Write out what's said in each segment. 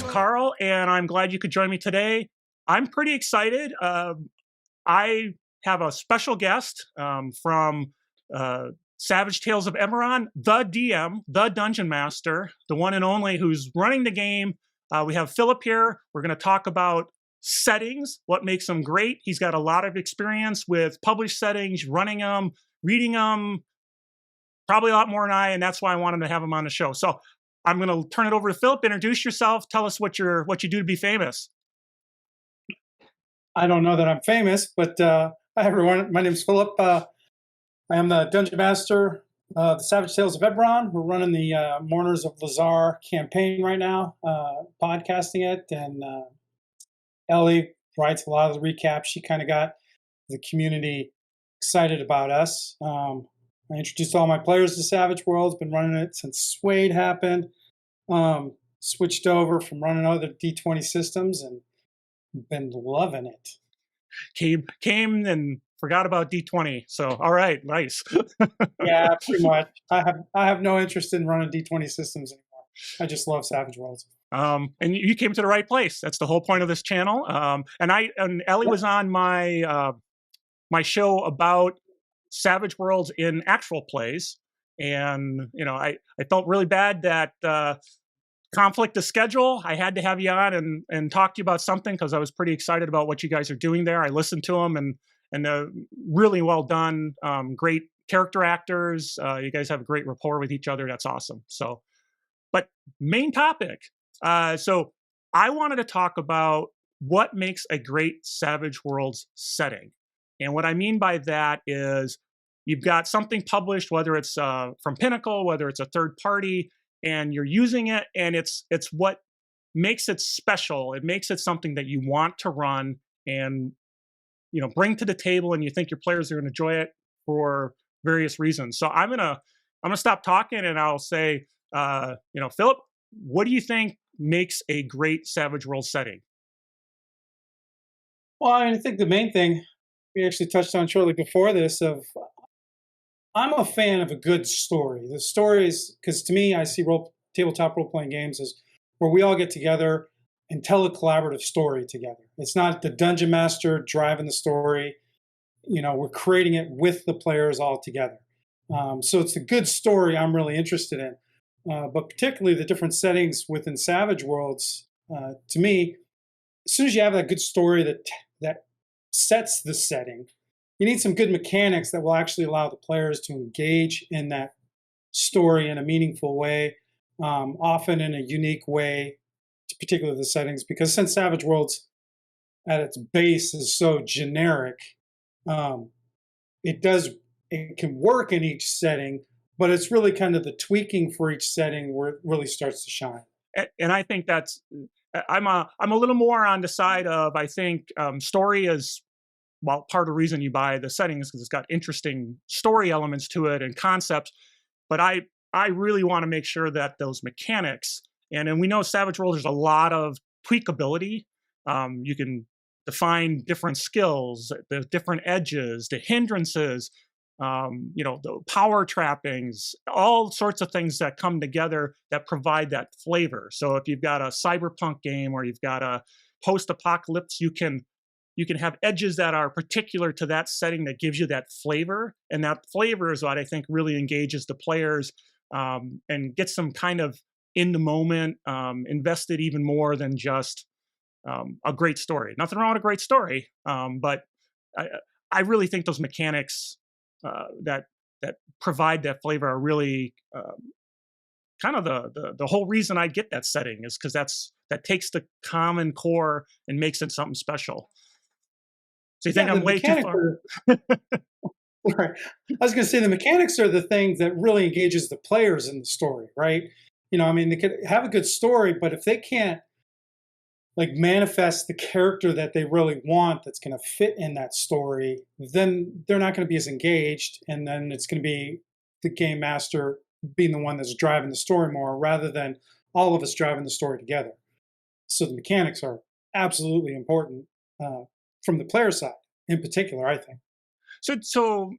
Carl, and I'm glad you could join me today. I'm pretty excited. I have a special guest from Savage Tales of Eberron, the DM, the Dungeon Master, the one and only who's running the game. We have Phillip here. We're going to talk about settings, what makes them great. He's got a lot of experience with published settings, running them, reading them, probably a lot more than I, and that's why I wanted to have him on the show. So I'm going to turn it over to Phillip. Introduce yourself. Tell us what you do to be famous. I don't know that I'm famous, but hi everyone. My name is Phillip. I am the Dungeon Master of the Savage Tales of Eberron. We're running the Mourners of Lazar campaign right now, podcasting it, and Ellie writes a lot of the recaps. She kind of got the community excited about us. I introduced all my players to Savage Worlds, been running it since Suede happened. Switched over from running other D20 systems and been loving it. Came and forgot about D20. So, all right, nice. Yeah, pretty much. I have no interest in running D20 systems anymore. I just love Savage Worlds. And you came to the right place. That's the whole point of this channel. And Ellie was on my my show about Savage Worlds in actual plays, and I felt really bad that conflict of schedule. I had to have you on and talk to you about something because I was pretty excited about what you guys are doing there. I listened to them and really well done. Great character actors. You guys have a great rapport with each other. That's awesome. So, but main topic. So I wanted to talk about what makes a great Savage Worlds setting. And what I mean by that is you've got something published, whether it's from Pinnacle, whether it's a third party, and you're using it, and it's what makes it special. It makes it something that you want to run and bring to the table, and you think your players are going to enjoy it for various reasons. So I'm gonna stop talking, and I'll say, Phillip, what do you think makes a great Savage Worlds setting? Well, I think the main thing we actually touched on shortly before this I'm a fan of a good story. The stories, because to me, I see tabletop role-playing games as where we all get together and tell a collaborative story together. It's not the dungeon master driving the story. We're creating it with the players all together. So it's a good story I'm really interested in. But particularly the different settings within Savage Worlds, to me, as soon as you have that good story that sets the setting, you need some good mechanics that will actually allow the players to engage in that story in a meaningful way, often in a unique way, particularly the settings, because since Savage Worlds at its base is so generic, it can work in each setting, but it's really kind of the tweaking for each setting where it really starts to shine. And I think I'm a little more on the side of, I think story is, well, part of the reason you buy the setting is because it's got interesting story elements to it and concepts. But I really want to make sure that those mechanics, and we know Savage Worlds, there's a lot of tweakability. You can define different skills, the different edges, the hindrances, the power trappings, all sorts of things that come together that provide that flavor. So if you've got a cyberpunk game or you've got a post-apocalypse, you can have edges that are particular to that setting that gives you that flavor. And that flavor is what I think really engages the players and gets them kind of in the moment, invested even more than just a great story. Nothing wrong with a great story, but I really think those mechanics that provide that flavor are really kind of the whole reason I get that setting is because that takes the common core and makes it something special. So you think I'm way too far? Right. I was going to say the mechanics are the thing that really engages the players in the story, right? They could have a good story, but if they can't manifest the character that they really want that's going to fit in that story, then they're not going to be as engaged, and then it's going to be the game master being the one that's driving the story more rather than all of us driving the story together. So the mechanics are absolutely important from the player side in particular, I think. So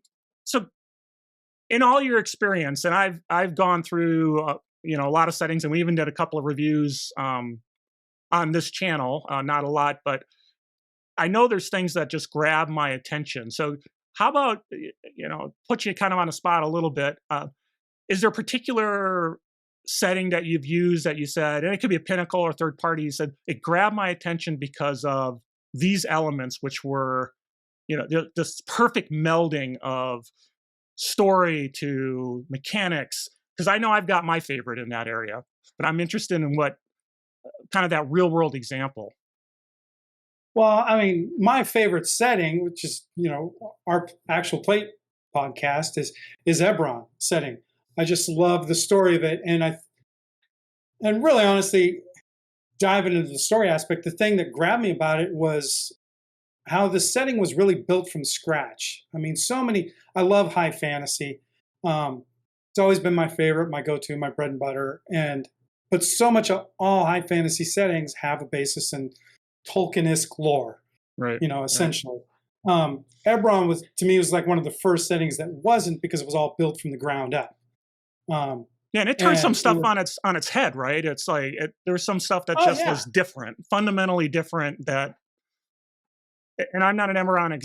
in all your experience, and I've gone through a lot of settings, and we even did a couple of reviews on this channel, not a lot, but I know there's things that just grab my attention. So how about, put you kind of on the spot a little bit? Is there a particular setting that you've used that you said, and it could be a Pinnacle or third party, you said it grabbed my attention because of these elements, which were, this perfect melding of story to mechanics? Because I know I've got my favorite in that area, but I'm interested in what kind of that real world example. Well, I mean, my favorite setting, which is our actual plate podcast, is Eberron setting. I just love the story of it, and really honestly, diving into the story aspect, the thing that grabbed me about it was how the setting was really built from scratch. I mean, I love high fantasy. It's always been my favorite, my go-to, my bread and butter. But so much of all high fantasy settings have a basis in Tolkien-esque lore, Right. essentially. Eberron to me was like one of the first settings that wasn't, because it was all built from the ground up. Yeah, and it turns some stuff on its head, right? It's like there was some stuff that just was different, fundamentally different. And I'm not an Eberron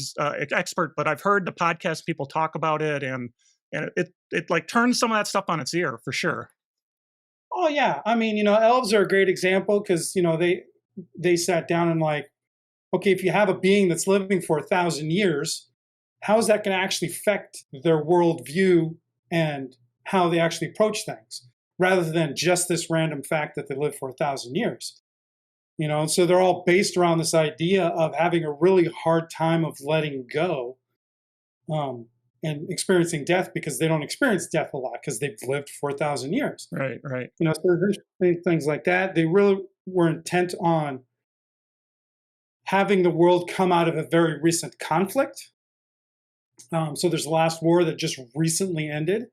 expert, but I've heard the podcast people talk about it, and it like turns some of that stuff on its ear for sure. Oh yeah, I mean, elves are a great example, because they sat down and like, okay, if you have a being that's living for 1,000 years, how is that going to actually affect their worldview and how they actually approach things, rather than just this random fact that they live for 1,000 years? And so they're all based around this idea of having a really hard time of letting go, and experiencing death, because they don't experience death a lot because they've lived for 1,000 years. Right. So there's things like that. They really were intent on having the world come out of a very recent conflict. So there's the last war that just recently ended.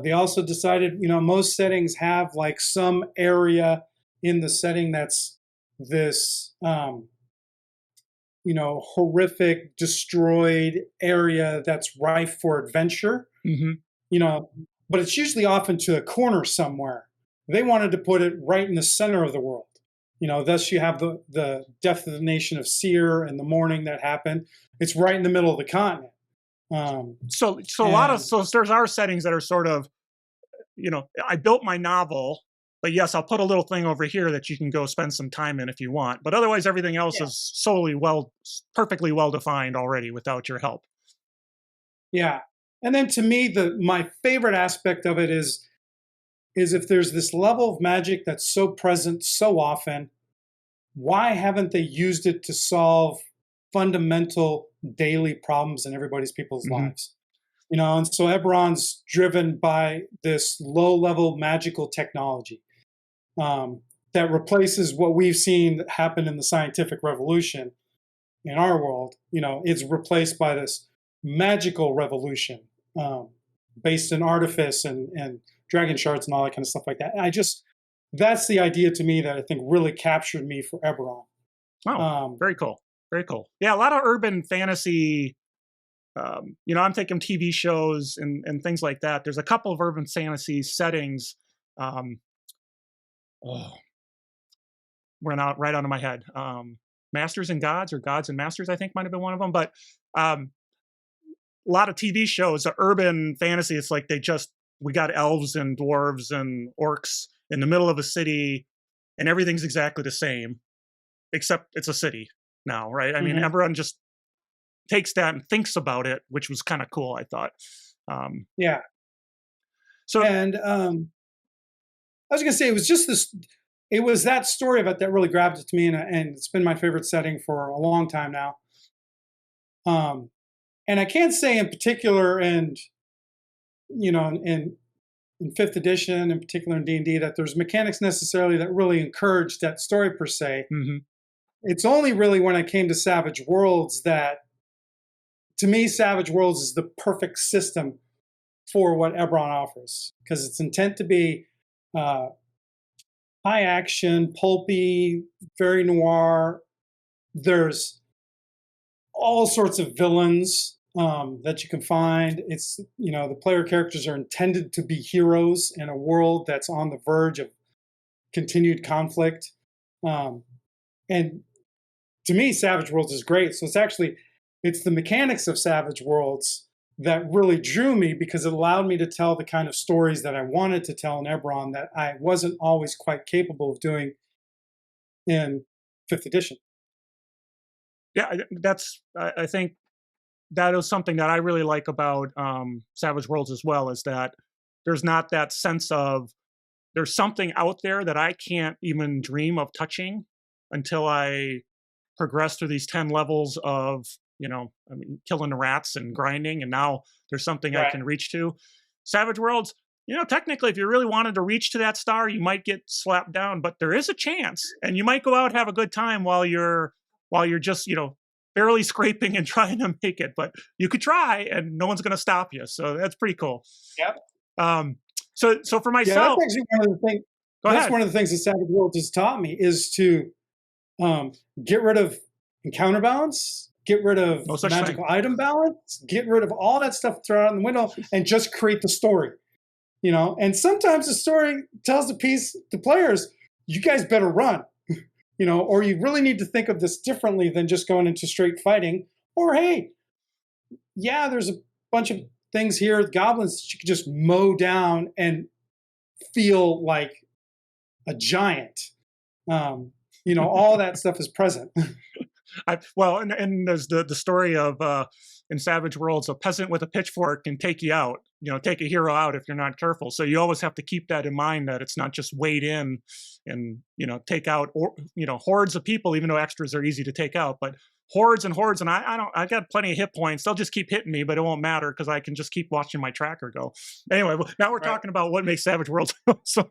They also decided, most settings have like some area in the setting that's this, horrific, destroyed area that's rife for adventure. Mm-hmm. But it's usually off into a corner somewhere. They wanted to put it right in the center of the world. Thus you have the death of the nation of Seir and the mourning that happened. It's right in the middle of the continent. So there's our settings that are sort of, I built my novel, but yes, I'll put a little thing over here that you can go spend some time in if you want. But otherwise, everything else is perfectly well defined already without your help. Yeah. And then to me, my favorite aspect of it is if there's this level of magic that's so present so often, why haven't they used it to solve fundamental daily problems in people's lives? And so Eberron's driven by this low-level magical technology that replaces what we've seen happen in the scientific revolution in our world. It's replaced by this magical revolution based in artifice and dragon shards and all that kind of stuff like that. That's the idea to me that I think really captured me for Eberron. Oh, very cool. Very cool. Yeah, a lot of urban fantasy. I'm thinking TV shows and things like that. There's a couple of urban fantasy settings. Ran out right out of my head. Masters and Gods, or Gods and Masters, I think might have been one of them. But a lot of TV shows, the urban fantasy, it's like we got elves and dwarves and orcs in the middle of a city, and everything's exactly the same, except it's a city now, right? I mean, everyone just takes that and thinks about it, which was kind of cool, I thought. Yeah. So, and I was going to say, it was that story about that really grabbed it to me, and it's been my favorite setting for a long time now. And I can't say in particular, and in 5th edition, in particular in D&D, that there's mechanics necessarily that really encourage that story per se. It's only really when I came to Savage Worlds that, to me, Savage Worlds is the perfect system for what Eberron offers, because it's intent to be high action, pulpy, very noir. There's all sorts of villains that you can find. It's, the player characters are intended to be heroes in a world that's on the verge of continued conflict. and to me, Savage Worlds is great. So it's the mechanics of Savage Worlds that really drew me because it allowed me to tell the kind of stories that I wanted to tell in Eberron that I wasn't always quite capable of doing in fifth edition. Yeah, I think that is something that I really like about Savage Worlds as well, is that there's not that sense of there's something out there that I can't even dream of touching until I progress through these 10 levels of, I mean, killing the rats and grinding, and now there's something I Right. can reach to. Savage Worlds, technically, if you really wanted to reach to that star, you might get slapped down, but there is a chance, and you might go out and have a good time while you're just, barely scraping and trying to make it. But you could try, and no one's going to stop you. So that's pretty cool. Yep. So for Yeah, myself, that's actually one of the things. go That's ahead. one of the things that Savage Worlds has taught me is to get rid of encounter balance, get rid of No such magical thing. item balance, get rid of all that stuff, throw it out in the window, and just create the story. And sometimes the story tells the players, you guys better run, or you really need to think of this differently than just going into straight fighting. Or hey, yeah, there's a bunch of things here, goblins that you could just mow down and feel like a giant. All that stuff is present. And there's the story of in Savage Worlds, a peasant with a pitchfork can take you out, take a hero out if you're not careful. So you always have to keep that in mind, that it's not just wade in and take out hordes of people, even though extras are easy to take out, but hordes and hordes. And I got plenty of hit points. They'll just keep hitting me, but it won't matter because I can just keep watching my tracker go. Anyway, now we're talking about what makes Savage Worlds awesome.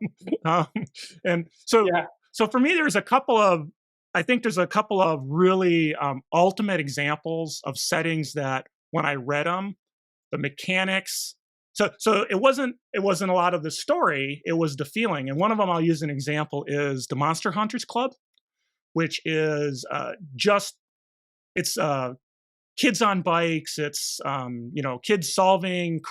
And so, Yeah. so for me, I think there's a couple of really ultimate examples of settings that when I read them, the mechanics. So it wasn't a lot of the story, it was the feeling. And one of them I'll use an example is the Monster Hunters Club, which is it's kids on bikes. It's kids solving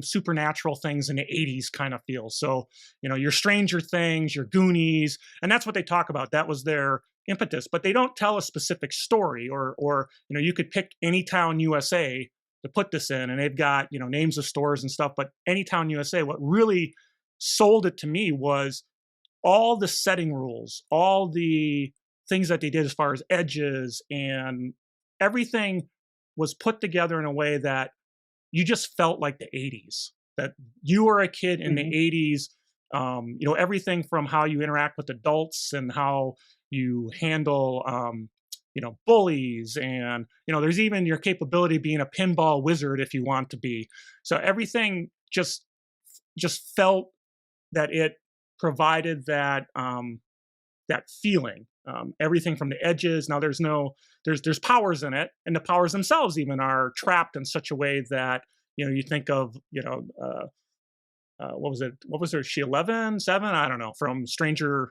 supernatural things in the 80s kind of feel. So your Stranger Things, your Goonies, and that's what they talk about. That was their impetus. But they don't tell a specific story, or you could pick Anytown USA to put this in, and they've got names of stores and stuff. But Anytown USA, what really sold it to me was all the setting rules, all the things that they did as far as edges, and everything was put together in a way that you just felt like the 80s, that you were a kid in the 80s. Everything from how you interact with adults and how you handle bullies, and there's even your capability of being a pinball wizard if you want to be. So everything just felt that it provided that that feeling. Everything from the edges. Now there's powers in it, and the powers themselves even are trapped in such a way that you think of what was it? What was there? She 11, 7? I don't know. From Stranger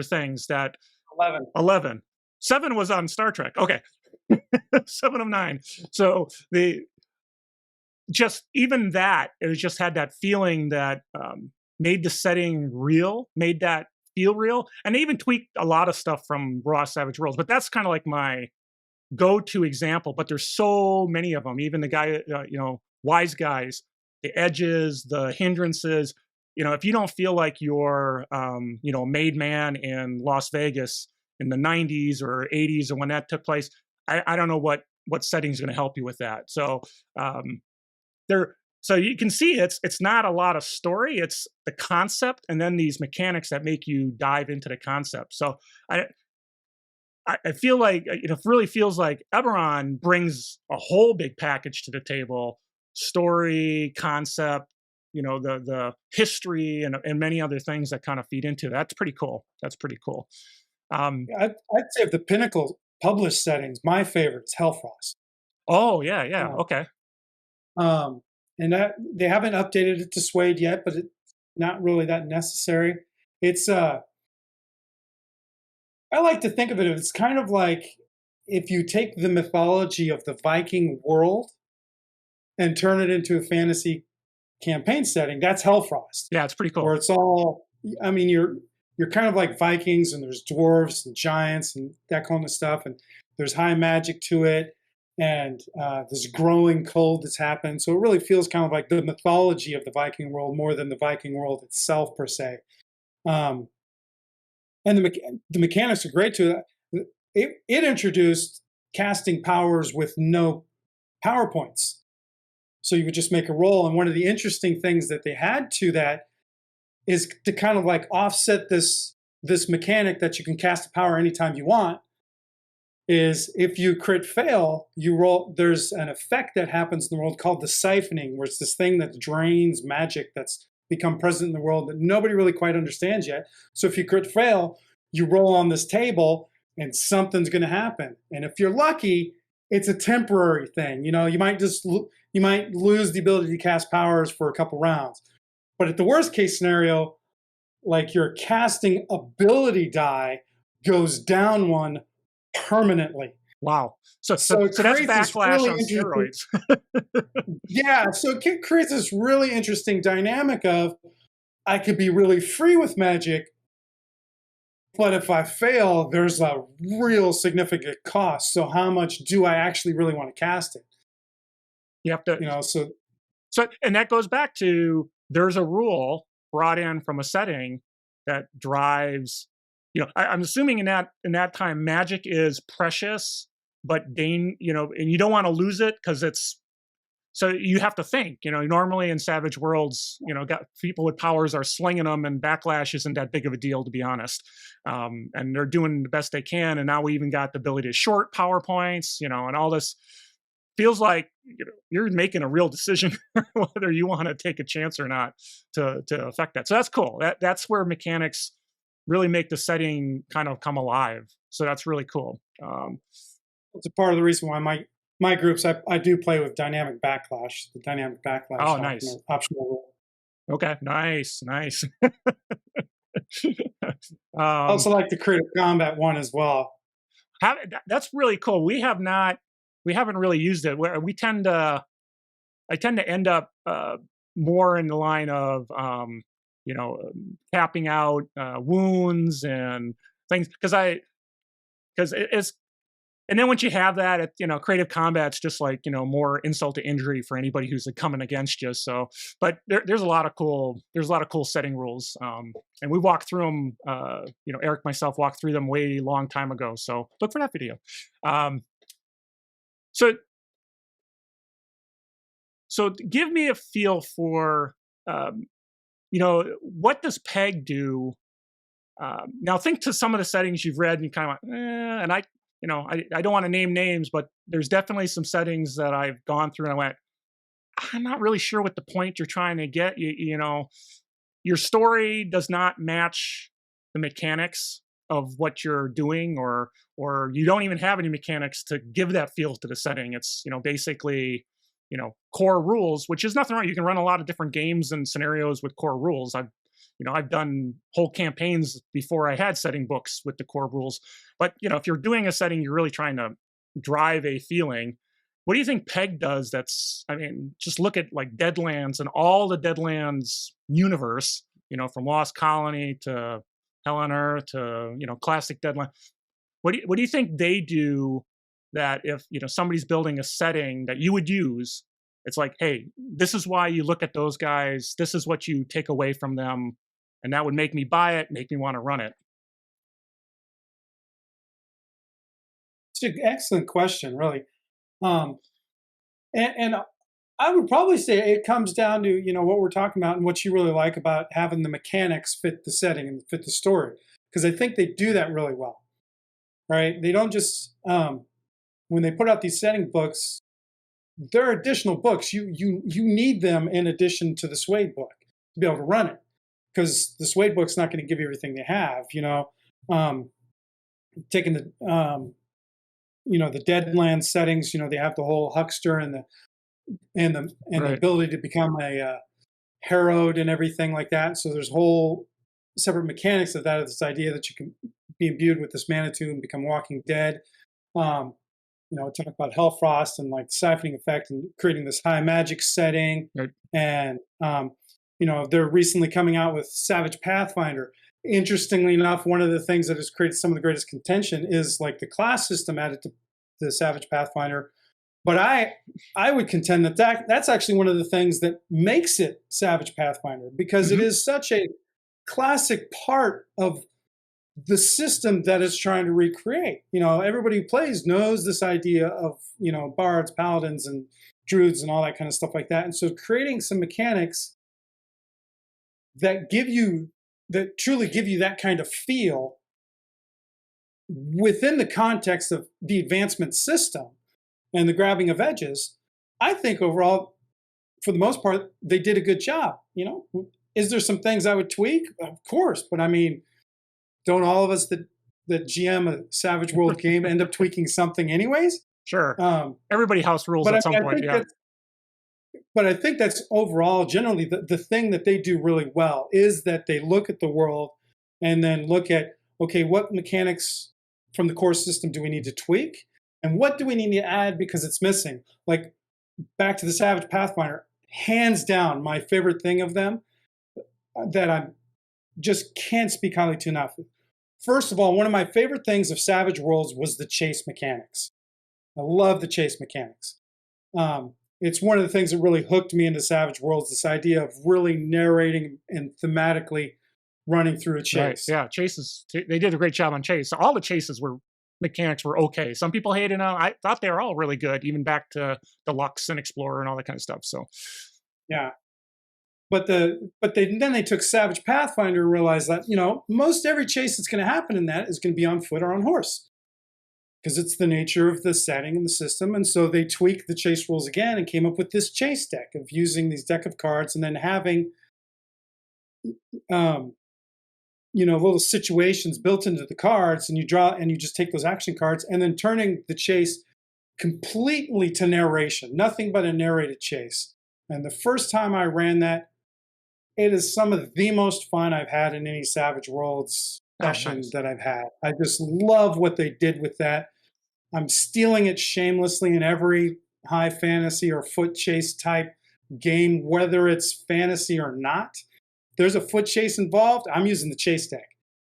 Things. That 11. 11. 7 was on Star Trek. Okay. 7 of 9. So even that, it just had that feeling that made the setting real, made that feel real. And they even tweaked a lot of stuff from Raw Savage Worlds, but that's kind of like my go-to example. But there's so many of them. Even the guy, Wise Guys, the edges, the hindrances. If you don't feel like you're, made man in Las Vegas in the 90s or 80s or when that took place, I don't know what setting's going to help you with that. So so you can see it's not a lot of story. It's the concept and then these mechanics that make you dive into the concept. So I feel like it really feels like Eberron brings a whole big package to the table: story, concept, the history, and many other things that kind of feed into that. That's pretty cool. I'd say of the Pinnacle published settings, my favorite is Hellfrost. Oh yeah, okay. And that they haven't updated it to Suede yet, but it's not really that necessary. It's I like to think of it as kind of like if you take the mythology of the Viking world and turn it into a fantasy campaign setting. That's Hellfrost. Yeah, it's pretty cool. Where it's all, I mean, you're kind of like Vikings, and there's dwarves and giants and that kind of stuff, and there's high magic to it, and there's growing cold that's happened. So it really feels kind of like the mythology of the Viking world more than the Viking world itself per se. Um, and the mechanics are great too. It introduced casting powers with no PowerPoints. So you would just make a roll. And one of the interesting things that they had to that is to kind of like offset this mechanic that you can cast a power anytime you want. Is if you crit fail, you roll. There's an effect that happens in the world called the siphoning, where it's this thing that drains magic that's become present in the world that nobody really quite understands yet. So if you crit fail, you roll on this table and something's going to happen. And if you're lucky, it's a temporary thing. You might lose the ability to cast powers for a couple rounds. But at the worst case scenario, like your casting ability die goes down one permanently. Wow. So it that's creates this backlash really on interesting, steroids. yeah. So it creates this really interesting dynamic of I could be really free with magic, but if I fail, there's a real significant cost. So how much do I actually really want to cast it? You have to, so, and that goes back to there's a rule brought in from a setting that drives. I'm assuming in that time, magic is precious, but and you don't want to lose it because it's. So you have to think. Normally in Savage Worlds, got people with powers are slinging them, and backlash isn't that big of a deal, to be honest. And they're doing the best they can. And now we even got the ability to short PowerPoints, and all this. Feels like you're making a real decision whether you want to take a chance or not to affect that. So that's cool. That's where mechanics really make the setting kind of come alive. So that's really cool. It's a part of the reason why my groups I do play with dynamic backlash. The dynamic backlash. Oh, nice. Optional rule. Okay, nice. I also like the creative combat one as well. That's really cool. We haven't really used it. I tend to end up more in the line of tapping out wounds and things because it's. And then once you have that, creative combat's just like more insult to injury for anybody who's coming against you. So, but there's a lot of cool setting rules, and we walked through them. Eric myself walked through them way long time ago. So look for that video. So give me a feel for what does PEG do? Now think to some of the settings you've read and you kind of like, and I don't want to name names, but there's definitely some settings that I've gone through and I went, I'm not really sure what the point you're trying to get. Your story does not match the mechanics of what you're doing, or you don't even have any mechanics to give that feel to the setting. It's basically core rules, which is nothing wrong. You can run a lot of different games and scenarios with core rules. I've done whole campaigns before I had setting books with the core rules. But, if you're doing a setting, you're really trying to drive a feeling. What do you think PEG does just look at like Deadlands and all the Deadlands universe, from Lost Colony to Hell on Earth to, classic Deadlands. What do you think they do that if, somebody's building a setting that you would use, it's like, hey, this is why you look at those guys. This is what you take away from them. And that would make me buy it, make me want to run it. It's an excellent question, really. And I would probably say it comes down to, what we're talking about and what you really like about having the mechanics fit the setting and fit the story. Because I think they do that really well, right? They don't just, when they put out these setting books, there are additional books. You need them in addition to the Suede book to be able to run it. Because the Suede book's not going to give you everything they have, taking the, the Deadlands settings, they have the whole huckster and the Right. ability to become a harrowed and everything like that. So there's whole separate mechanics of that. This idea that you can be imbued with this Manitou and become Walking Dead. Talk about Hellfrost and like the siphoning effect and creating this high magic setting. Right. And they're recently coming out with Savage Pathfinder. Interestingly enough, one of the things that has created some of the greatest contention is like the class system added to the Savage Pathfinder. But I would contend that, that's actually one of the things that makes it Savage Pathfinder, because it Mm-hmm. is such a classic part of the system that it's trying to recreate. You know, everybody who plays knows this idea of, you know, bards, paladins, and druids and all that kind of stuff like that. And so creating some mechanics that truly give you that kind of feel within the context of the advancement system and the grabbing of edges, I think overall, for the most part, they did a good job. You know, is there some things I would tweak? Of course, but I mean, don't all of us that GM a Savage World game end up tweaking something anyways? Sure. Everybody house rules But at I some mean, point. Yeah. but I think that's overall, generally, the thing that they do really well is that they look at the world and then look at, okay, what mechanics from the core system do we need to tweak? And what do we need to add because it's missing? Like, back to the Savage Pathfinder, hands down, my favorite thing of them that I just can't speak highly to enough. First of all, one of my favorite things of Savage Worlds was the chase mechanics. I love the chase mechanics. It's one of the things that really hooked me into Savage Worlds, this idea of really narrating and thematically running through a chase. Right. Yeah. Chases, they did a great job on chase. All the chases mechanics were okay. Some people hated them. I thought they were all really good, even back to Deluxe and Explorer and all that kind of stuff. So, yeah. But then they took Savage Pathfinder and realized that, you know, most every chase that's going to happen in that is going to be on foot or on horse, because it's the nature of the setting and the system. And so they tweaked the chase rules again and came up with this chase deck of using these deck of cards and then having, you know, little situations built into the cards, and you draw and you just take those action cards and then turning the chase completely to narration, nothing but a narrated chase. And the first time I ran that, it is some of the most fun I've had in any Savage Worlds session that I've had. I just love what they did with that. I'm stealing it shamelessly in every high fantasy or foot chase type game, whether it's fantasy or not. If there's a foot chase involved, I'm using the chase deck,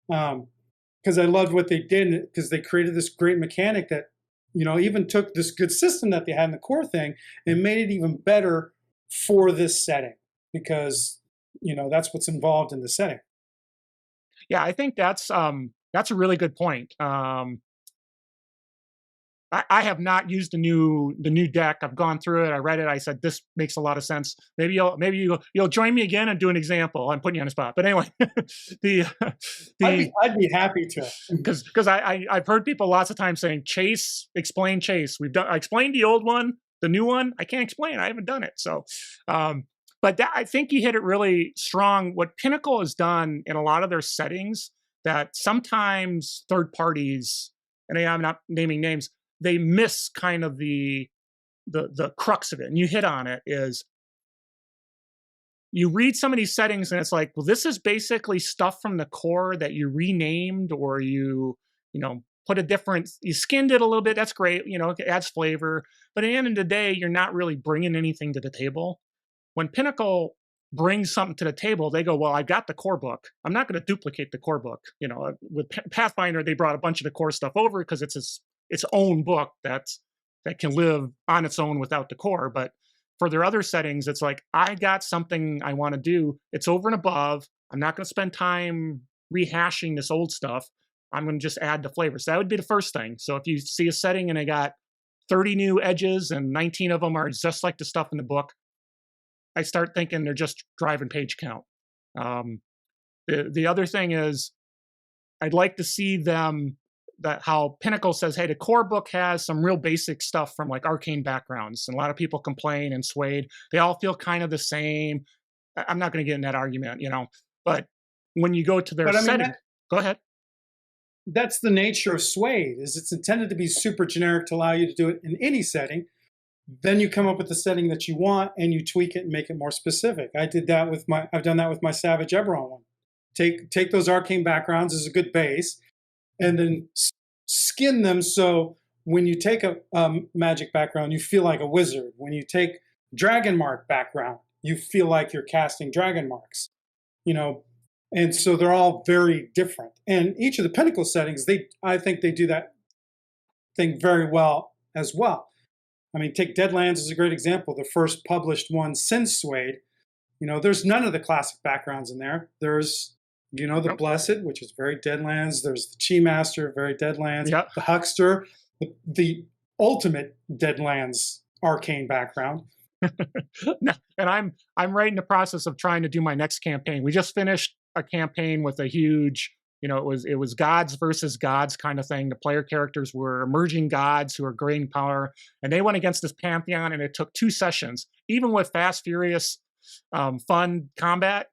because I loved what they did, because they created this great mechanic that, you know, even took this good system that they had in the core thing and made it even better for this setting, because, you know, that's what's involved in the setting. yeah, I think that's a really good point. I have not used the new deck. I've gone through it. I read it. I said this makes a lot of sense. Maybe you'll join me again and do an example. I'm putting you on the spot, but anyway, I'd be happy to, because I've heard people lots of times saying chase, explain chase. I explained the old one, the new one I can't explain. I haven't done it. So, but I think you hit it really strong. What Pinnacle has done in a lot of their settings that sometimes third parties, and I'm not naming names, they miss kind of the crux of it. And you hit on it, is you read some of these settings and it's like, well, this is basically stuff from the core that you renamed, or you put you skinned it a little bit. That's great. You know, it adds flavor. But at the end of the day, you're not really bringing anything to the table. When Pinnacle brings something to the table, they go, well, I've got the core book. I'm not going to duplicate the core book. You know, with Pathfinder, they brought a bunch of the core stuff over because it's its own book that can live on its own without the core. But for their other settings, it's like, I got something I want to do. It's over and above. I'm not going to spend time rehashing this old stuff. I'm going to just add the flavor. So that would be the first thing. So if you see a setting and they got 30 new edges and 19 of them are just like the stuff in the book, I start thinking they're just driving page count. The other thing is, I'd like to see them, that how Pinnacle says, hey, the core book has some real basic stuff from like arcane backgrounds. And a lot of people complain and Swayed. They all feel kind of the same. I'm not going to get in that argument, but when you go to their setting, go ahead. That's the nature of Swayed, is it's intended to be super generic to allow you to do it in any setting. Then you come up with the setting that you want and you tweak it and make it more specific. I've done that with my Savage Eberron one. Take those arcane backgrounds as a good base, and then skin them so when you take a magic background, you feel like a wizard. When you take dragon mark background, you feel like you're casting dragon marks. And so they're all very different. And each of the Pinnacle settings, I think they do that thing very well as well. I mean, take Deadlands as a great example, the first published one since Suede. There's none of the classic backgrounds in there. There's, the Nope. Blessed, which is very Deadlands. There's the Chi Master, very Deadlands. Yeah. The Huckster, the ultimate Deadlands arcane background. No, and I'm right in the process of trying to do my next campaign. We just finished a campaign with a huge, it was gods versus gods kind of thing. The player characters were emerging gods who are gaining power, and they went against this pantheon, and it took 2 sessions. Even with fast, furious, fun combat,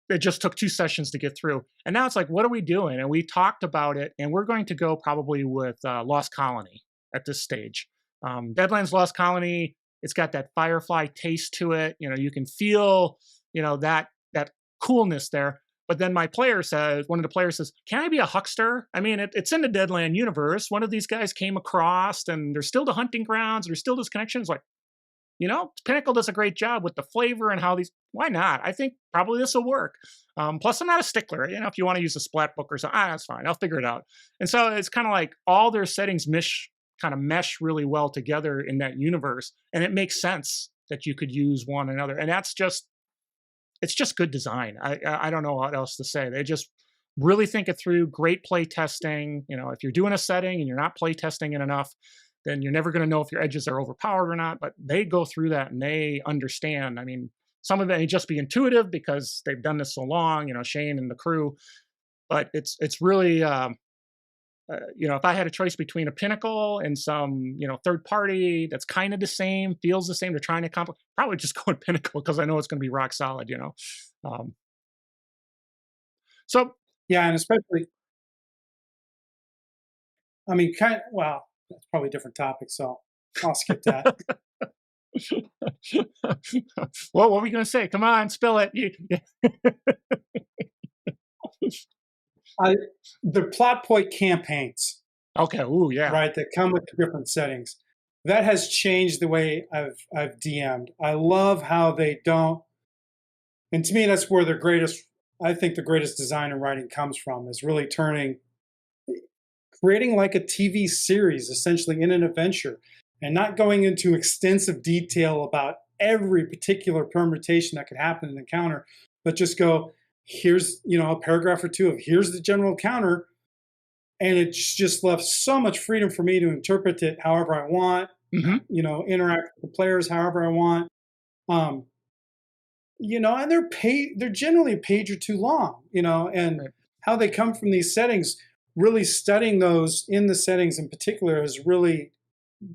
it just took 2 sessions to get through. And now it's like, what are we doing? And we talked about it, and we're going to go probably with Lost Colony at this stage. Deadlands Lost Colony, it's got that Firefly taste to it. You can feel, that coolness there. But then one of the players says, can I be a huckster? I mean, it's in the Deadland universe. One of these guys came across, and there's still the hunting grounds. There's still this connection. It's like, Pinnacle does a great job with the flavor and how why not? I think probably this will work. Plus, I'm not a stickler. If you want to use a splat book or something, that's fine. I'll figure it out. And so it's kind of like all their settings mesh really well together in that universe. And it makes sense that you could use one another. And it's just good design. I don't know what else to say. They just really think it through. Great play testing. If you're doing a setting and you're not play testing it enough, then you're never going to know if your edges are overpowered or not. But they go through that and they understand. I mean, some of it may just be intuitive because they've done this so long, Shane and the crew. But it's really, if I had a choice between a Pinnacle and some, third party that's kind of the same, feels the same, they're trying to accomplish, probably just go with Pinnacle because I know it's going to be rock solid, So yeah, and especially, I mean, well, that's probably a different topic, so I'll skip that. Well, what were we going to say? Come on, spill it. The plot point campaigns. Okay. Ooh, yeah. Right, that come with different settings. That has changed the way I've DM'd. I love how they don't, and to me, that's where the greatest design and writing comes from, is really creating like a TV series, essentially, in an adventure, and not going into extensive detail about every particular permutation that could happen in an encounter, but just go, here's, a paragraph or two of here's the general counter, and it's just left so much freedom for me to interpret it however I want, interact with the players however I want. And they're generally a page or two long, and Right. How they come from these settings, really studying those in the settings in particular has really,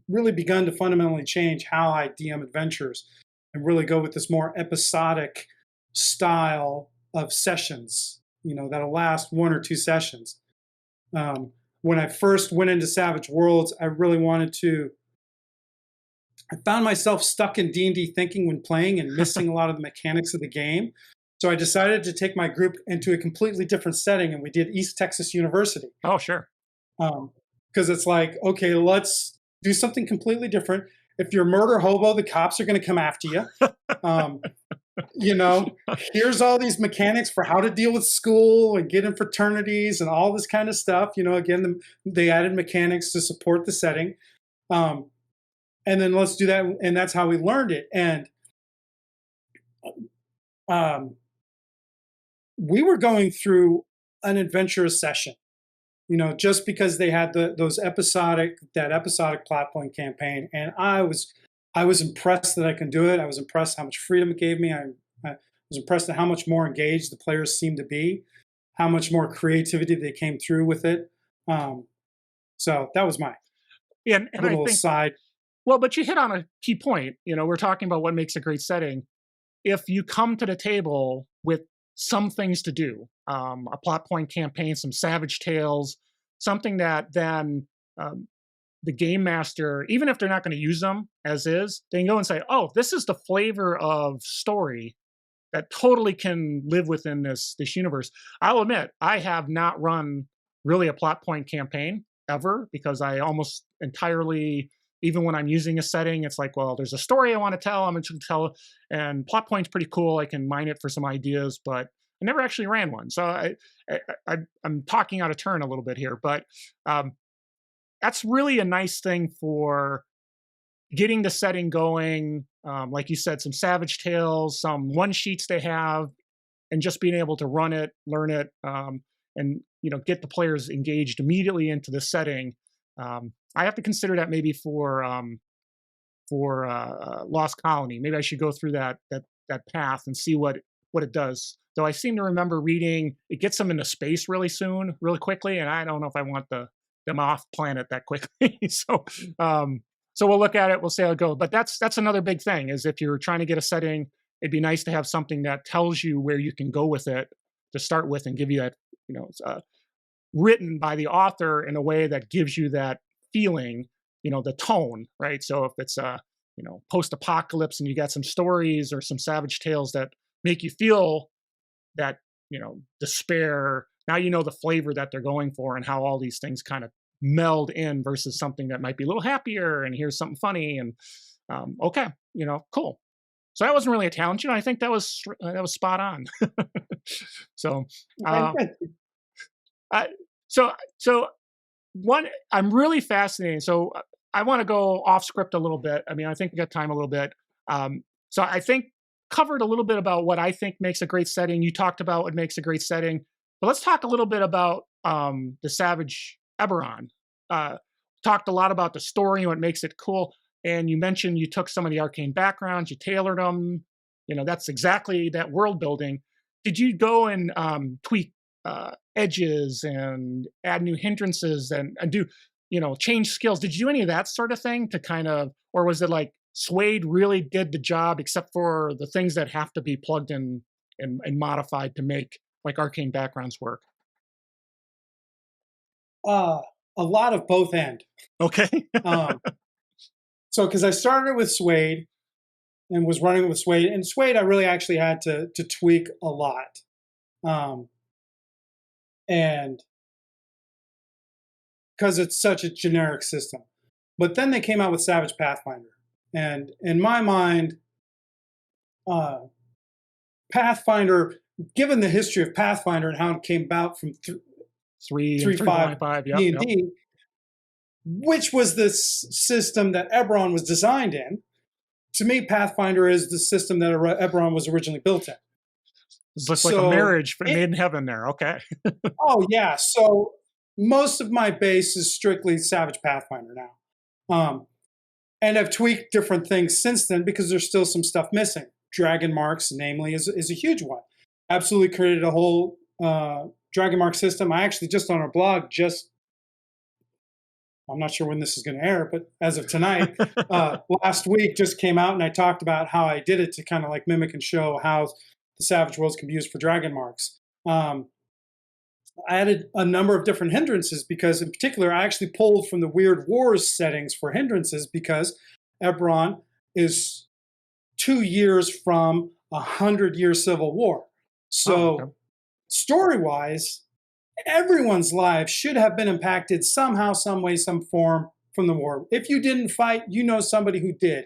really begun to fundamentally change how I DM adventures and really go with this more episodic style of sessions, that'll last 1 or 2 sessions. When I first went into Savage Worlds, I found myself stuck in D&D thinking when playing and missing a lot of the mechanics of the game. So I decided to take my group into a completely different setting, and we did East Texas University. Oh, sure. Because it's like, okay, let's do something completely different. If you're a murder hobo, the cops are going to come after you. Here's all these mechanics for how to deal with school and get in fraternities and all this kind of stuff. Again, they added mechanics to support the setting. And then let's do that. And that's how we learned it. And we were going through an adventurous session, just because they had that episodic plot point campaign. And I was impressed that I can do it. I was impressed how much freedom it gave me. I was impressed at how much more engaged the players seemed to be, how much more creativity they came through with it. So that was my little aside. Well, but you hit on a key point. We're talking about what makes a great setting. If you come to the table with some things to do, a plot point campaign, some savage tales, something that then the game master, even if they're not going to use them as is, they can go and say, oh, this is the flavor of story that totally can live within this universe. I'll admit, I have not run really a plot point campaign ever, because I almost entirely, even when I'm using a setting, it's like, well, there's a story I want to tell, I'm going to tell, and plot point's pretty cool. I can mine it for some ideas, but I never actually ran one, so I'm talking out of turn a little bit here, but um, that's really a nice thing for getting the setting going. Like you said, some Savage Tales, some one sheets they have, and just being able to run it, learn it, and get the players engaged immediately into the setting. I have to consider that maybe for Lost Colony. Maybe I should go through that path and see what it does. Though I seem to remember reading it gets them into space really soon, really quickly, and I don't know if I want them off planet that quickly. So we'll look at it. We'll see how it goes. But that's another big thing is if you're trying to get a setting, it'd be nice to have something that tells you where you can go with it to start with and give you that, written by the author in a way that gives you that feeling, the tone, right? So if it's post-apocalypse and you got some stories or some Savage Tales that make you feel that, despair, now you know the flavor that they're going for and how all these things kind of meld in versus something that might be a little happier and here's something funny and okay, cool. So that wasn't really a challenge. I think that was spot on. So, so one, I'm really fascinated. So I want to go off script a little bit. I mean, I think we got time a little bit. So I think covered a little bit about what I think makes a great setting. You talked about what makes a great setting, but let's talk a little bit about the Savage Eberron. Talked a lot about the story and what makes it cool. And you mentioned you took some of the arcane backgrounds, you tailored them. That's exactly that world building. Did you go and tweak edges and add new hindrances and do, change skills? Did you do any of that sort of thing to kind of, or was it like Suede really did the job except for the things that have to be plugged in and modified to make like arcane backgrounds work? A lot of both end. Okay. So because I started with Suede and was running with Suede, and Suede I really actually had to tweak a lot. And because it's such a generic system. But then they came out with Savage Pathfinder. And in my mind, Pathfinder, given the history of Pathfinder and how it came about from 3.5 yep, D&D, which was the system that Eberron was designed in, to me, Pathfinder is the system that Eberron was originally built in. It looks like a marriage made in heaven there. Okay. Oh, yeah. So most of my base is strictly Savage Pathfinder now. And I've tweaked different things since then because there's still some stuff missing. Dragon Marks, namely, is a huge one. Absolutely created a whole Dragon Mark system. I actually just on our blog I'm not sure when this is going to air, but as of tonight, last week just came out and I talked about how I did it to kind of like mimic and show how the Savage Worlds can be used for Dragon Marks. I added a number of different hindrances because in particular, I actually pulled from the Weird Wars settings for hindrances because Eberron is 2 years from 100-year civil war. So story-wise, everyone's life should have been impacted somehow, some way, some form from the war. If you didn't fight, you know somebody who did.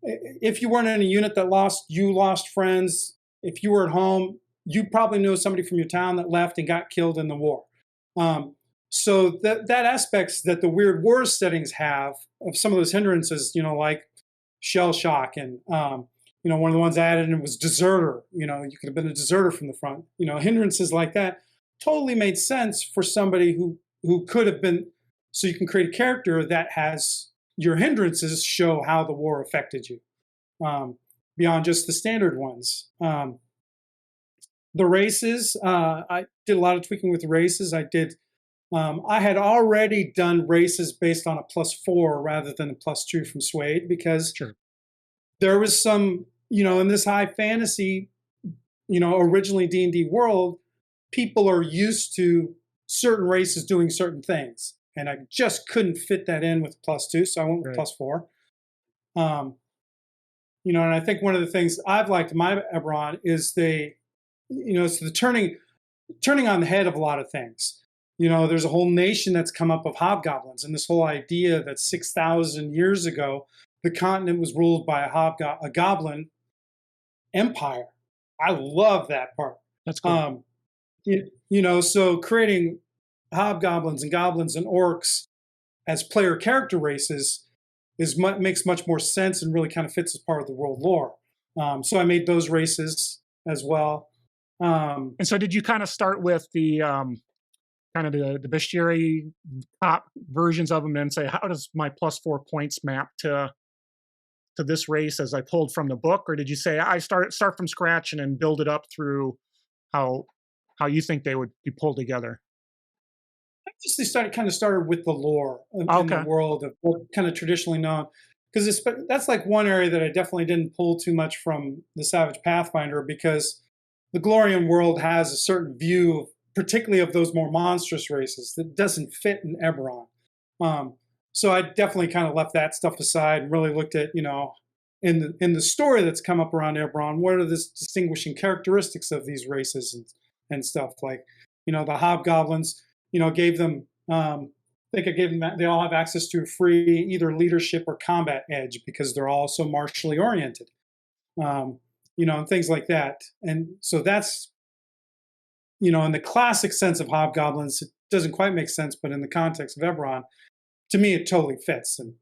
If you weren't in a unit that lost friends. If you were at home, you probably knew somebody from your town that left and got killed in the war. So that aspects that the Weird Wars settings have of some of those hindrances, like shell shock and one of the ones I added in was deserter. You could have been a deserter from the front. Hindrances like that totally made sense for somebody who could have been. So you can create a character that has your hindrances show how the war affected you beyond just the standard ones. The races, I did a lot of tweaking with the races. I had already done races based on a +4 rather than a +2 from Suede because there was some, in this high fantasy, originally D&D world, people are used to certain races doing certain things. And I just couldn't fit that in with +2, so I went with +4. And I think one of the things I've liked in my Eberron is it's the turning on the head of a lot of things. There's a whole nation that's come up of hobgoblins, and this whole idea that 6,000 years ago, the continent was ruled by a goblin empire. I love that part. That's cool. So creating hobgoblins and goblins and orcs as player character races makes much more sense and really kind of fits as part of the world lore. So I made those races as well. And so, did you kind of start with the kind of the bestiary top versions of them and say, how does my +4 points map to this race as I pulled from the book, or did you say I start from scratch and then build it up through how you think they would be pulled together? I just started with the lore in the Okay. world of what kind of traditionally known, because that's like one area that I definitely didn't pull too much from the Savage Pathfinder, because the Glorian world has a certain view, particularly of those more monstrous races, that doesn't fit in Eberron. Um, so I definitely kind of left that stuff aside and really looked at, in the story that's come up around Eberron, what are the distinguishing characteristics of these races and stuff like, the hobgoblins, gave them. I think I gave them that. They all have access to free either leadership or combat edge because they're all so martially oriented. And things like that. And so that's, in the classic sense of hobgoblins, it doesn't quite make sense, but in the context of Eberron, to me, it totally fits and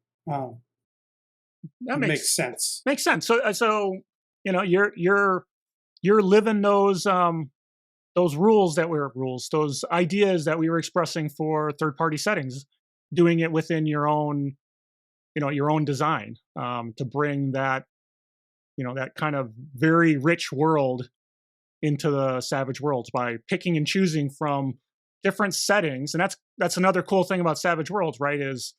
That makes sense. makes sense. So you're living those those ideas that we were expressing for third party settings, doing it within your own design, to bring that that kind of very rich world into the Savage Worlds by picking and choosing from different settings. And that's another cool thing about Savage Worlds, right? Is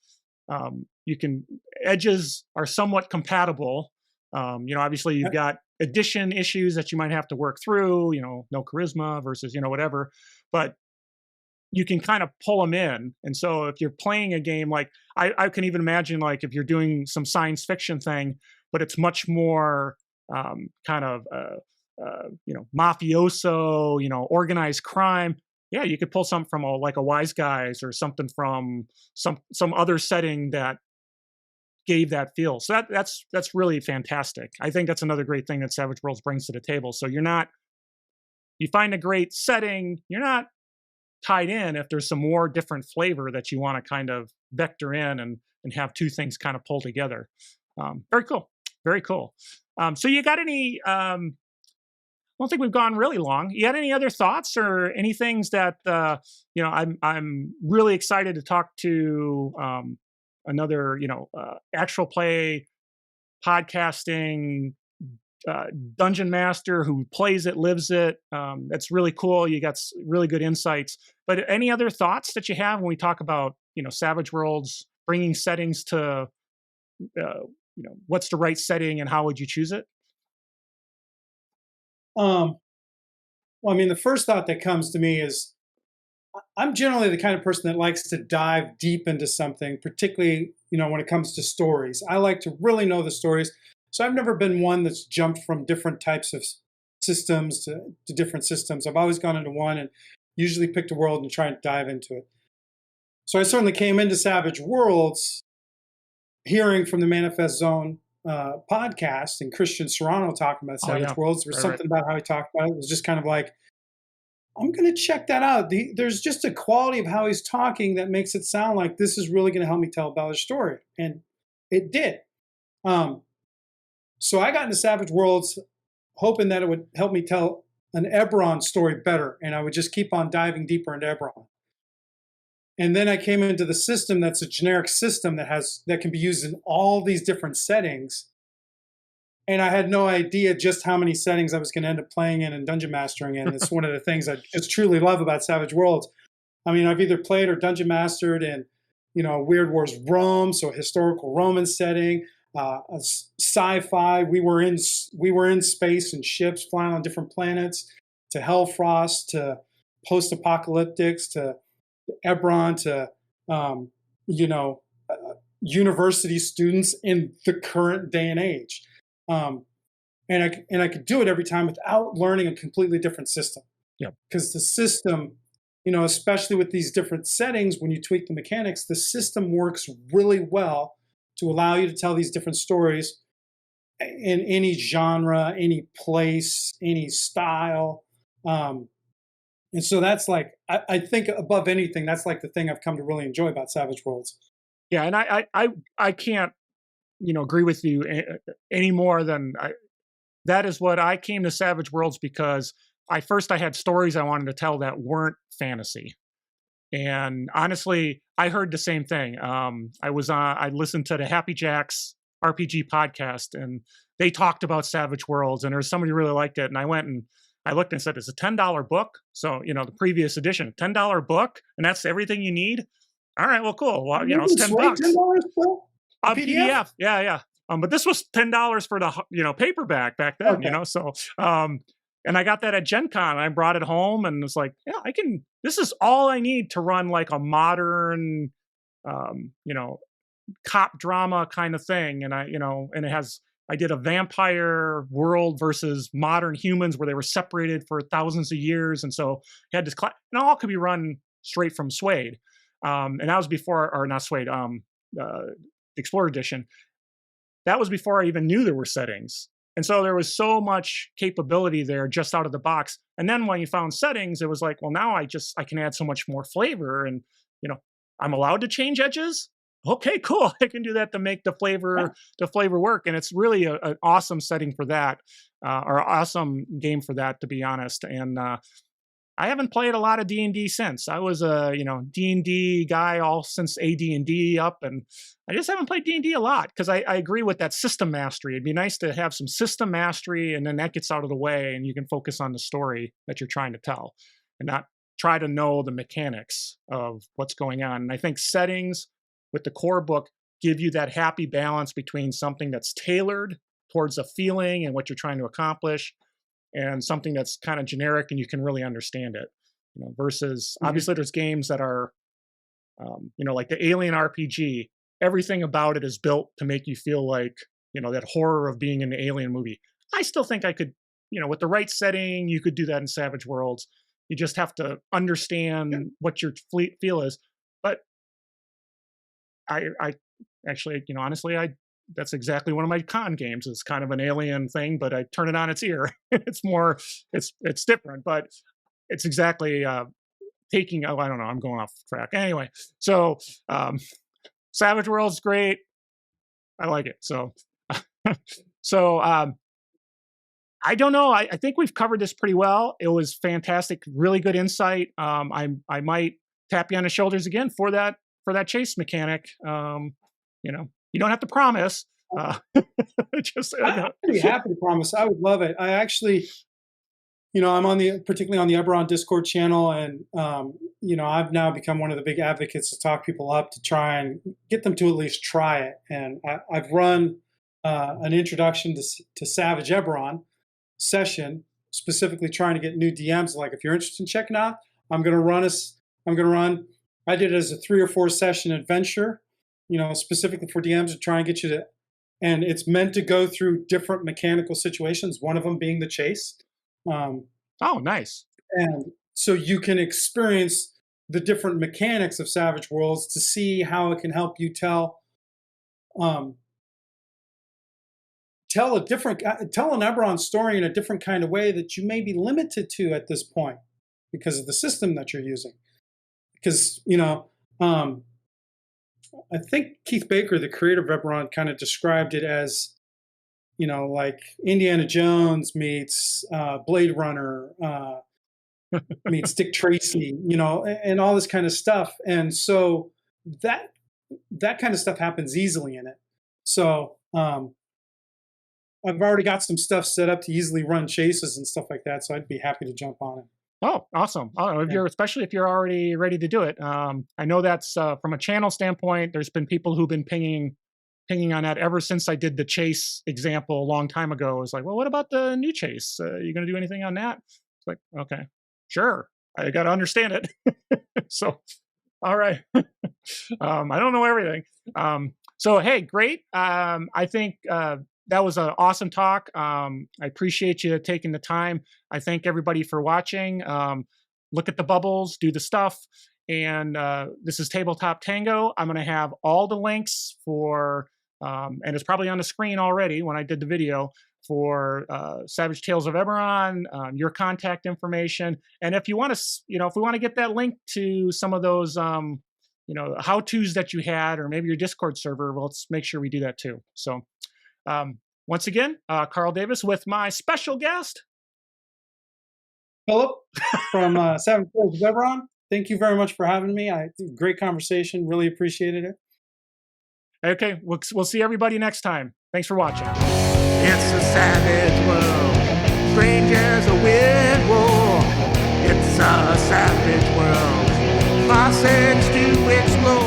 you can edges are somewhat compatible. Obviously you've got addition issues that you might have to work through. No charisma versus whatever, but you can kind of pull them in. And so if you're playing a game like I can even imagine, like if you're doing some science fiction thing, but it's much more kind of mafioso, organized crime. Yeah, you could pull something from like a Wise Guys or something from some other setting that gave that feel. So that's really fantastic. I think that's another great thing that Savage Worlds brings to the table. So you find a great setting, you're not tied in if there's some more different flavor that you want to kind of vector in and have two things kind of pull together. Very cool. Very cool. So you got any, I don't think we've gone really long. You got any other thoughts or any things that, I'm really excited to talk to another, actual play podcasting dungeon master who plays it, lives it. That's really cool. You got really good insights. But any other thoughts that you have when we talk about, Savage Worlds, bringing settings to, what's the right setting and how would you choose it? Well, the first thought that comes to me is I'm generally the kind of person that likes to dive deep into something, particularly, when it comes to stories. I like to really know the stories. So I've never been one that's jumped from different types of systems to different systems. I've always gone into one and usually picked a world and try and dive into it. So I certainly came into Savage Worlds hearing from the Manifest Zone podcast and Christian Serrano talking about Savage Worlds. There was something about how he talked about it. It was just kind of like, I'm going to check that out. There's just a quality of how he's talking that makes it sound like this is really going to help me tell a better story. And it did. So I got into Savage Worlds hoping that it would help me tell an Eberron story better. And I would just keep on diving deeper into Eberron. And then I came into the system that's a generic system that can be used in all these different settings. And I had no idea just how many settings I was going to end up playing in and dungeon mastering in. It's one of the things I just truly love about Savage Worlds. I've either played or dungeon mastered in, Weird Wars Rome, so a historical Roman setting, sci-fi. We were in space and ships flying on different planets, to Hellfrost, to post-apocalyptics, to Eberron, to university students in the current day and age. And I could do it every time without learning a completely different system. Yeah. Because the system, especially with these different settings, when you tweak the mechanics, the system works really well to allow you to tell these different stories in any genre, any place, any style. Um, and so that's like, I think above anything, that's like the thing I've come to really enjoy about Savage Worlds. Yeah, and I can't agree with you any more than that is what I came to Savage Worlds because I had stories I wanted to tell that weren't fantasy. And honestly, I heard the same thing. I listened to the Happy Jacks RPG podcast, and they talked about Savage Worlds, and there was somebody who really liked it, and I went and I looked and said, "It's a $10 book." So the previous edition, $10 book, and that's everything you need. All right, well, cool. Well, it's $10. $10 for the PDF? PDF, yeah, yeah. But this was $10 for the paperback back then. Okay. So and I got that at Gen Con. And I brought it home and was like, yeah, I can. This is all I need to run like a modern, cop drama kind of thing. And and it has. I did a vampire world versus modern humans where they were separated for thousands of years, and so you had this class, and all could be run straight from Suede. And that was before, or not Suede, Explorer Edition. That was before I even knew there were settings. And so there was so much capability there just out of the box. And then when you found settings, it was like, well, now I can add so much more flavor. And, I'm allowed to change edges. Okay, cool. I can do that to make the flavor work. And it's really an awesome setting for that, or awesome game for that, to be honest. And I haven't played a lot of D&D since. I was a D&D guy all since AD&D up, and I just haven't played D&D a lot because I agree with that system mastery. It'd be nice to have some system mastery, and then that gets out of the way, and you can focus on the story that you're trying to tell, and not try to know the mechanics of what's going on. And I think settings with the core book give you that happy balance between something that's tailored towards a feeling and what you're trying to accomplish, and something that's kind of generic and you can really understand it, versus obviously there's games that are, like the Alien RPG, everything about it is built to make you feel like, that horror of being in the Alien movie. I still think I could, with the right setting, you could do that in Savage Worlds. You just have to understand what your feel is. But I actually, honestly, that's exactly one of my con games. It's kind of an alien thing, but I turn it on its ear. It's different, but it's exactly taking. Oh, I don't know. I'm going off track. Anyway, so Savage World's great. I like it. So, so I don't know. I think we've covered this pretty well. It was fantastic. Really good insight. I might tap you on the shoulders again for that chase mechanic. You don't have to promise. I'd be happy to promise. I would love it. I actually, I'm particularly on the Eberron Discord channel, and I've now become one of the big advocates to talk people up to try and get them to at least try it. And I've run an introduction to Savage Eberron session, specifically trying to get new DMs. Like, if you're interested in checking out, I did it as a 3 or 4 session adventure, specifically for DMs to try and get you to, and it's meant to go through different mechanical situations, one of them being the chase. Oh, nice. And so you can experience the different mechanics of Savage Worlds to see how it can help you tell an Eberron story in a different kind of way that you may be limited to at this point because of the system that you're using. Because, I think Keith Baker, the creator of Eberron, kind of described it as, like Indiana Jones meets Blade Runner, meets Dick Tracy, and all this kind of stuff. And so that kind of stuff happens easily in it. So I've already got some stuff set up to easily run chases and stuff like that. So I'd be happy to jump on it. Oh, awesome. Especially if you're already ready to do it. I know that's from a channel standpoint, there's been people who've been pinging on that ever since I did the chase example a long time ago. It's like, well, what about the new chase? You going to do anything on that? It's like, okay, sure. I got to understand it. So, all right. I don't know everything. So, hey, great. I think that was an awesome talk. I appreciate you taking the time. I thank everybody for watching. Look at the bubbles, do the stuff. And this is Tabletop Tango. I'm going to have all the links for and it's probably on the screen already when I did the video for Savage Tales of Eberron, your contact information, and if you want to, if we want to get that link to some of those, how-tos that you had, or maybe your Discord server, well, let's make sure we do that too. So, once again, Carl Davis with my special guest, Phillip from Savage Tales of Eberron. Thank you very much for having me. Great conversation. Really appreciated it. Okay, we'll see everybody next time. Thanks for watching. It's a savage world, strange as a wind wolf. It's a savage world, classics to explore.